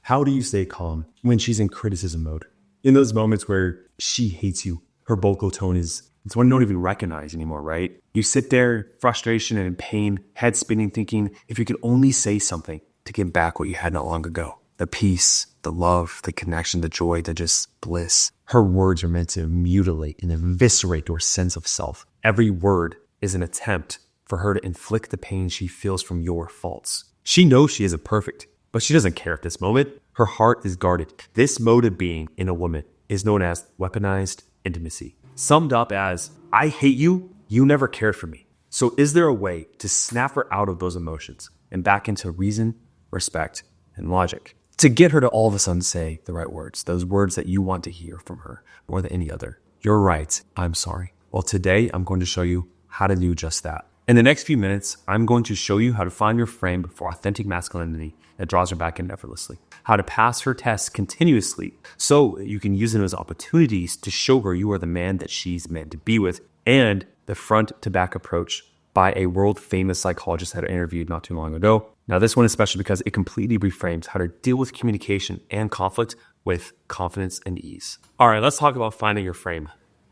How do you stay calm when she's in criticism mode? In those moments where she hates you, her vocal tone it's one you don't even recognize anymore, right? You sit there, frustration and in pain, head spinning, thinking, if you could only say something to get back what you had not long ago. The peace, the love, the connection, the joy, the just bliss. Her words are meant to mutilate and eviscerate your sense of self. Every word is an attempt for her to inflict the pain she feels from your faults. She knows she isn't perfect, but she doesn't care at this moment. Her heart is guarded. This mode of being in a woman is known as weaponized intimacy. Summed up as, I hate you, you never cared for me. So is there a way to snap her out of those emotions and back into reason, respect, and logic? To get her to all of a sudden say the right words, those words that you want to hear from her more than any other. You're right, I'm sorry. Well, today I'm going to show you how to do just that. In the next few minutes, I'm going to show you how to find your frame for authentic masculinity that draws her back in effortlessly. How to pass her tests continuously so you can use them as opportunities to show her you are the man that she's meant to be with, and the front to back approach by a world famous psychologist that I interviewed not too long ago. Now, this one is special because it completely reframes how to deal with communication and conflict with confidence and ease. All right, let's talk about finding your frame.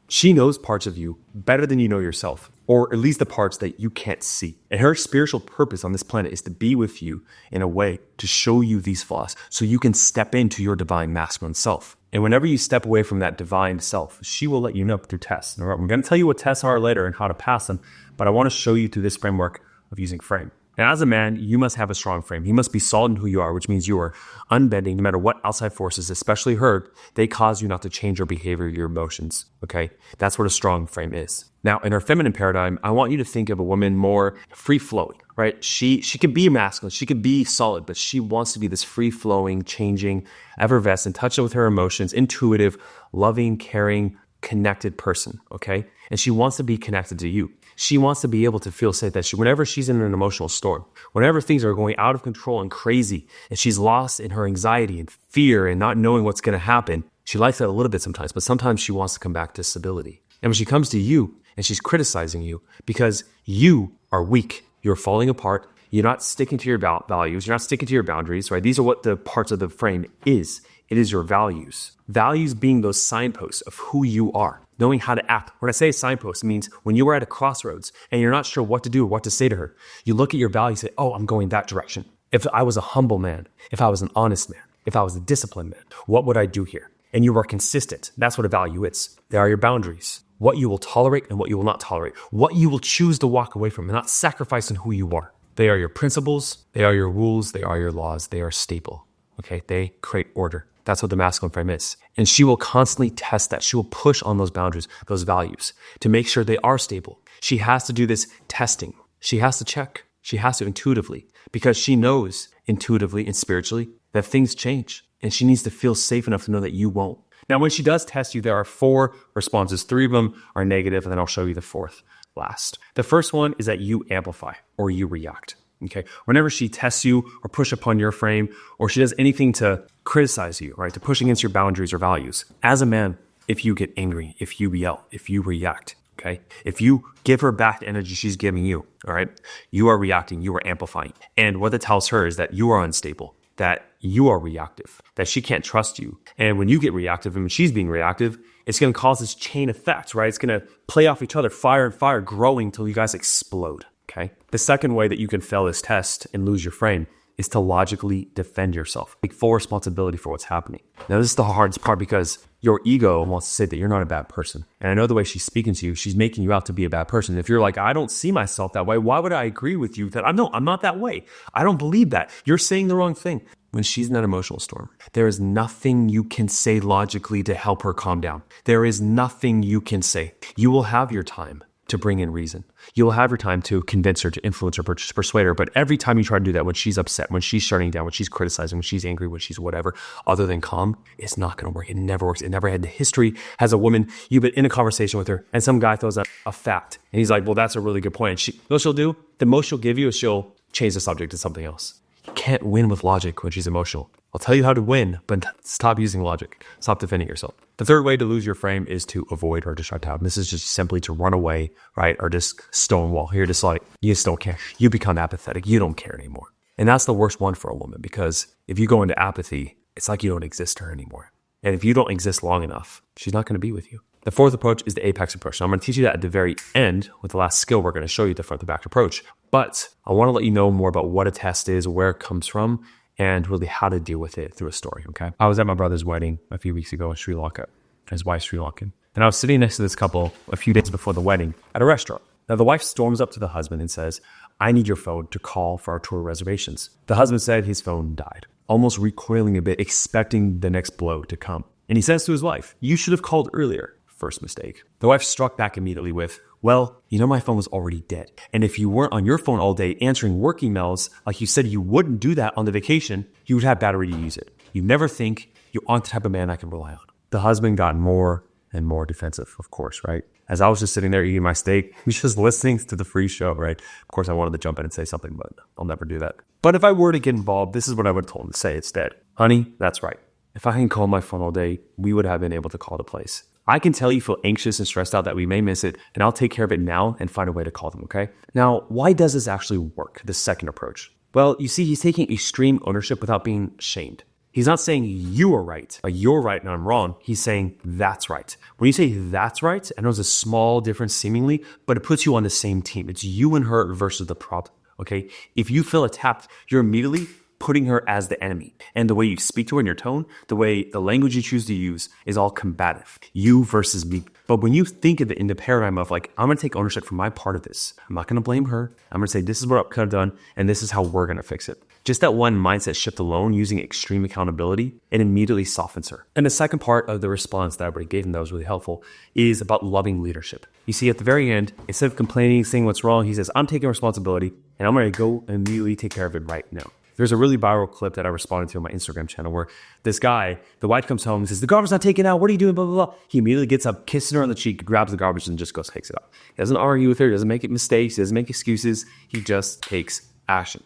She knows parts of you better than you know yourself, or at least the parts that you can't see. And her spiritual purpose on this planet is to be with you in a way to show you these flaws so you can step into your divine masculine self. And whenever you step away from that divine self, she will let you know through tests. All right, we're going to tell you what tests are later and how to pass them, but I want to show you through this framework of using frame. And as a man, you must have a strong frame. You must be solid in who you are, which means you are unbending no matter what outside forces, especially her, they cause you not to change your behavior, your emotions, okay? That's what a strong frame is. Now, in our feminine paradigm, I want you to think of a woman more free-flowing, right? She can be masculine, she can be solid, but she wants to be this free-flowing, changing, effervescent, in touch with her emotions, intuitive, loving, caring, connected person, okay? And she wants to be connected to you. She wants to be able to feel safe that whenever she's in an emotional storm, whenever things are going out of control and crazy, and she's lost in her anxiety and fear and not knowing what's going to happen, she likes that a little bit sometimes, but sometimes she wants to come back to stability. And when she comes to you and she's criticizing you because you are weak, you're falling apart, you're not sticking to your values, you're not sticking to your boundaries, right? These are what the parts of the frame is. It is your values. Values being those signposts of who you are. Knowing how to act. When I say signpost, it means when you are at a crossroads and you're not sure what to do or what to say to her, you look at your values and say, oh, I'm going that direction. If I was a humble man, if I was an honest man, if I was a disciplined man, what would I do here? And you are consistent. That's what a value is. There are your boundaries. What you will tolerate and what you will not tolerate. What you will choose to walk away from and not sacrifice on who you are. They are your principles. They are your rules. They are your laws. They are stable. Okay? They create order. That's what the masculine frame is. And she will constantly test that. She will push on those boundaries, those values, to make sure they are stable. She has to do this testing. She has to check. She has to intuitively, because she knows intuitively and spiritually that things change. And she needs to feel safe enough to know that you won't. Now, when she does test you, there are 4 responses. 3 of them are negative, and then I'll show you the 4th last. The first one is that you amplify or you react. Okay. Whenever she tests you or push upon your frame, or she does anything to criticize you, right, to push against your boundaries or values, as a man, if you get angry, if you yell, if you react, okay, if you give her back the energy she's giving you, all right, you are reacting, you are amplifying. And what that tells her is that you are unstable, that you are reactive, that she can't trust you. And when you get reactive and when she's being reactive, it's going to cause this chain effect, right? It's going to play off each other, fire and fire, growing till you guys explode. Okay. The second way that you can fail this test and lose your frame is to logically defend yourself. Take full responsibility for what's happening. Now, this is the hardest part because your ego wants to say that you're not a bad person. And I know the way she's speaking to you, she's making you out to be a bad person. If you're like, I don't see myself that way, why would I agree with you that I'm not that way? I don't believe that. You're saying the wrong thing. When she's in that emotional storm, there is nothing you can say logically to help her calm down. There is nothing you can say. You will have your time to bring in reason. You'll have your time to convince her, to influence her, to persuade her. But every time you try to do that, when she's upset, when she's shutting down, when she's criticizing, when she's angry, when she's whatever, other than calm, it's not going to work. It never works. It never had. The history has a woman, you've been in a conversation with her, and some guy throws out a fact. And he's like, well, that's a really good point. And what she'll do, the most she'll give you is she'll change the subject to something else. You can't win with logic when she's emotional. I'll tell you how to win, but stop using logic. Stop defending yourself. The third way to lose your frame is to avoid or distract out. This is just simply to run away, right? Or just stonewall. You're just like, you just don't care. You become apathetic. You don't care anymore. And that's the worst one for a woman, because if you go into apathy, it's like you don't exist to her anymore. And if you don't exist long enough, she's not going to be with you. The fourth approach is the apex approach. Now, I'm going to teach you that at the very end with the last skill we're going to show you, the front to back approach. But I want to let you know more about what a test is, where it comes from, and really how to deal with it through a story, okay? I was at my brother's wedding a few weeks ago in Sri Lanka. His wife's Sri Lankan. And I was sitting next to this couple a few days before the wedding at a restaurant. Now, the wife storms up to the husband and says, I need your phone to call for our tour reservations. The husband said his phone died, almost recoiling a bit, expecting the next blow to come. And he says to his wife, you should have called earlier. First mistake. The wife struck back immediately with, well, you know my phone was already dead. And if you weren't on your phone all day answering work emails, like you said you wouldn't do that on the vacation, you would have battery to use it. You never think you're on the type of man I can rely on. The husband got more and more defensive, of course, right? As I was just sitting there eating my steak, just listening to the free show, right? Of course, I wanted to jump in and say something, but I'll never do that. But if I were to get involved, this is what I would have told him to say instead. Honey, that's right. If I hadn't called my phone all day, we would have been able to call the place. I can tell you feel anxious and stressed out that we may miss it, and I'll take care of it now and find a way to call them, okay? Now, why does this actually work, this second approach? Well, you see, he's taking extreme ownership without being shamed. He's not saying you are right, or you're right and I'm wrong. He's saying that's right. When you say that's right, I know it's a small difference seemingly, but it puts you on the same team. It's you and her versus the problem, okay? If you feel attacked, you're immediately putting her as the enemy. And the way you speak to her in your tone, the way the language you choose to use is all combative. You versus me. But when you think of it in the paradigm of like, I'm going to take ownership for my part of this. I'm not going to blame her. I'm going to say, this is what I could have done, and this is how we're going to fix it. Just that one mindset shift alone, using extreme accountability, it immediately softens her. And the second part of the response that I already gave him that was really helpful is about loving leadership. You see, at the very end, instead of complaining, saying what's wrong, he says, I'm taking responsibility, and I'm going to go and immediately take care of it right now. There's a really viral clip that I responded to on my Instagram channel where this guy, the wife comes home and says, the garbage not taken out. What are you doing? Blah, blah, blah. He immediately gets up, kisses her on the cheek, grabs the garbage and just goes, takes it out. He doesn't argue with her. He doesn't make mistakes. He doesn't make excuses. He just takes action.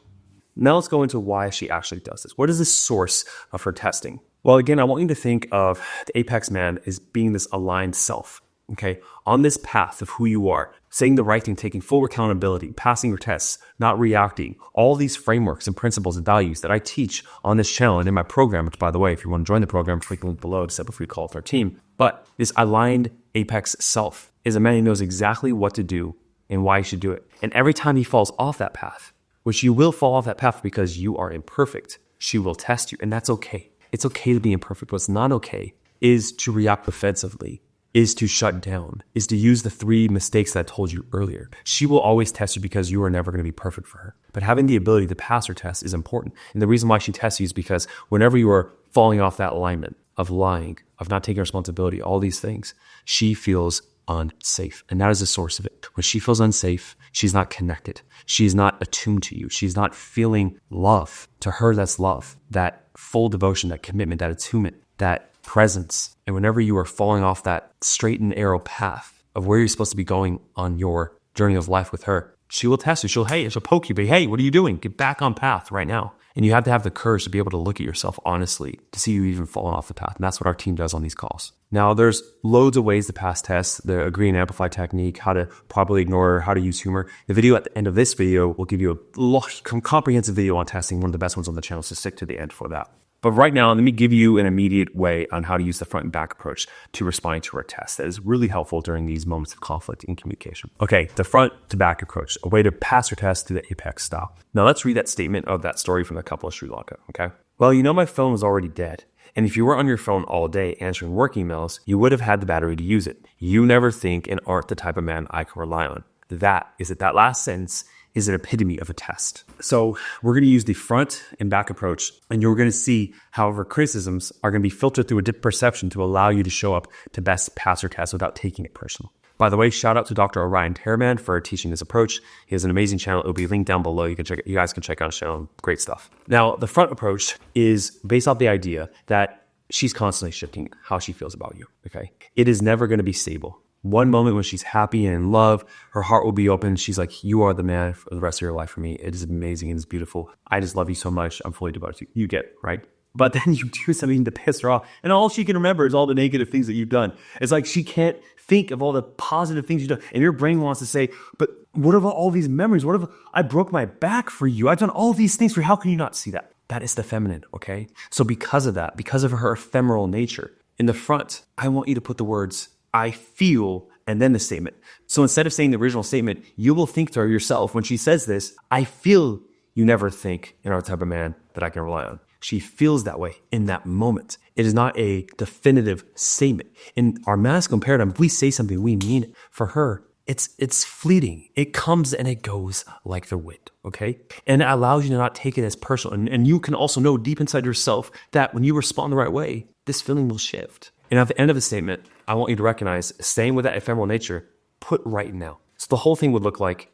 Now let's go into why she actually does this. What is the source of her testing? Well, again, I want you to think of the apex man as being this aligned self. Okay, on this path of who you are, saying the right thing, taking full accountability, passing your tests, not reacting, all these frameworks and principles and values that I teach on this channel and in my program, which by the way, if you want to join the program, click the link below to set up a free call with our team. But this aligned apex self is a man who knows exactly what to do and why he should do it. And every time he falls off that path, which you will fall off that path because you are imperfect, she will test you, and that's okay. It's okay to be imperfect. What's not okay is to react defensively, is to shut down, is to use the 3 mistakes that I told you earlier. She will always test you because you are never going to be perfect for her. But having the ability to pass her test is important. And the reason why she tests you is because whenever you are falling off that alignment of lying, of not taking responsibility, all these things, she feels unsafe. And that is the source of it. When she feels unsafe, she's not connected. She's not attuned to you. She's not feeling love. To her, that's love. That full devotion, that commitment, that attunement, that presence. And whenever you are falling off that straight and narrow path of where you're supposed to be going on your journey of life with her, she will test you. She'll poke you, but hey, what are you doing? Get back on path right now. And you have to have the courage to be able to look at yourself honestly to see you even falling off the path. And that's what our team does on these calls. Now, there's loads of ways to pass tests, the agree and amplify technique, how to properly ignore, how to use humor. The video at the end of this video will give you a comprehensive video on testing, one of the best ones on the channel, so stick to the end for that. But right now, let me give you an immediate way on how to use the front and back approach to responding to our test that is really helpful during these moments of conflict in communication. Okay, the front to back approach, a way to pass your test to the apex style. Now let's read that statement of that story from the couple of Sri Lanka, okay? Well, you know my phone was already dead. And if you were on your phone all day answering work emails, you would have had the battery to use it. You never think and aren't the type of man I can rely on. That last sentence is an epitome of a test. So we're going to use the front and back approach, and you're going to see how our criticisms are going to be filtered through a deep perception to allow you to show up to best pass your test without taking it personal. By the way, shout out to Dr. Orion Terman for teaching this approach. He has an amazing channel. It'll be linked down below. You guys can check out his channel. Great stuff. Now, the front approach is based off the idea that she's constantly shifting how she feels about you. Okay, it is never going to be stable. One moment when she's happy and in love, her heart will be open. She's like, you are the man for the rest of your life for me. It is amazing and it's beautiful. I just love you so much. I'm fully devoted to you. You get it, right? But then you do something to piss her off, and all she can remember is all the negative things that you've done. It's like she can't think of all the positive things you've done. And your brain wants to say, but what about all these memories? What if I broke my back for you? I've done all these things for you. How can you not see that? That is the feminine, okay? So because of that, because of her ephemeral nature, in the front, I want you to put the words, I feel, and then the statement. So instead of saying the original statement, you will think to yourself when she says this, I feel you never think you're not the type of man that I can rely on. She feels that way in that moment. It is not a definitive statement. In our masculine paradigm, if we say something, we mean it. For her, it's fleeting. It comes and it goes like the wind, okay? And it allows you to not take it as personal. And you can also know deep inside yourself that when you respond the right way, this feeling will shift. And at the end of the statement, I want you to recognize, staying with that ephemeral nature, put right now. So the whole thing would look like,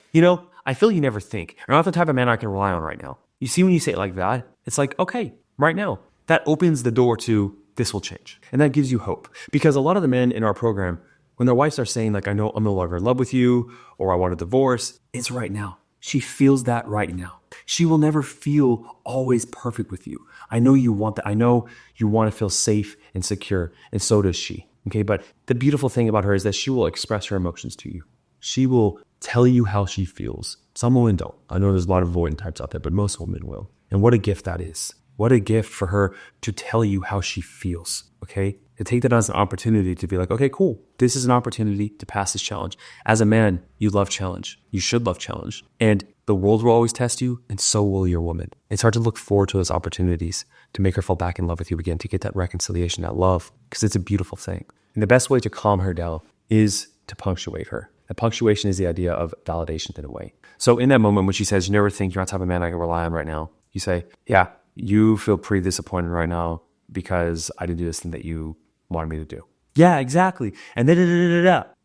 I feel you never think. You're not the type of man I can rely on right now. You see when you say it like that, it's like, okay, right now. That opens the door to this will change. And that gives you hope. Because a lot of the men in our program, when their wives are saying like, I know I'm no longer in love with you, or I want a divorce, it's right now. She feels that right now. She will never feel always perfect with you. I know you want that. I know you want to feel safe and secure, and so does she. Okay, but the beautiful thing about her is that she will express her emotions to you. She will tell you how she feels. Some women don't. I know there's a lot of avoidant types out there, but most women will. And what a gift that is. What a gift for her to tell you how she feels, okay? To take that as an opportunity to be like, okay, cool. This is an opportunity to pass this challenge. As a man, you love challenge. You should love challenge. And the world will always test you, and so will your woman. It's hard to look forward to those opportunities to make her fall back in love with you again, to get that reconciliation, that love, because it's a beautiful thing. And the best way to calm her down is to punctuate her. And punctuation is the idea of validation in a way. So in that moment when she says, you never think you're not the type of man I can rely on right now, you say, yeah, you feel pretty disappointed right now because I didn't do this thing that you wanted me to do. Yeah, exactly. And then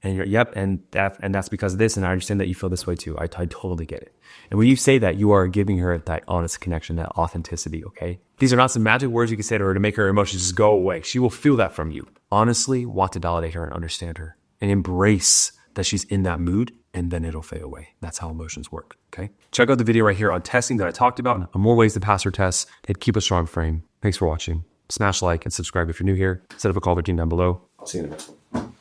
and you're, yep, and that's because of this, and I understand that you feel this way too. I totally get it. And when you say that, you are giving her that honest connection, that authenticity, okay? These are not some magic words you can say to her to make her emotions just go away. She will feel that from you. Honestly, want to validate her and understand her and embrace that she's in that mood, and then it'll fade away. That's how emotions work, okay? Check out the video right here on testing that I talked about, on more ways to pass her tests and keep a strong frame. Thanks for watching. Smash like and subscribe if you're new here. Set up a call with the team down below. I'll see you in the next one.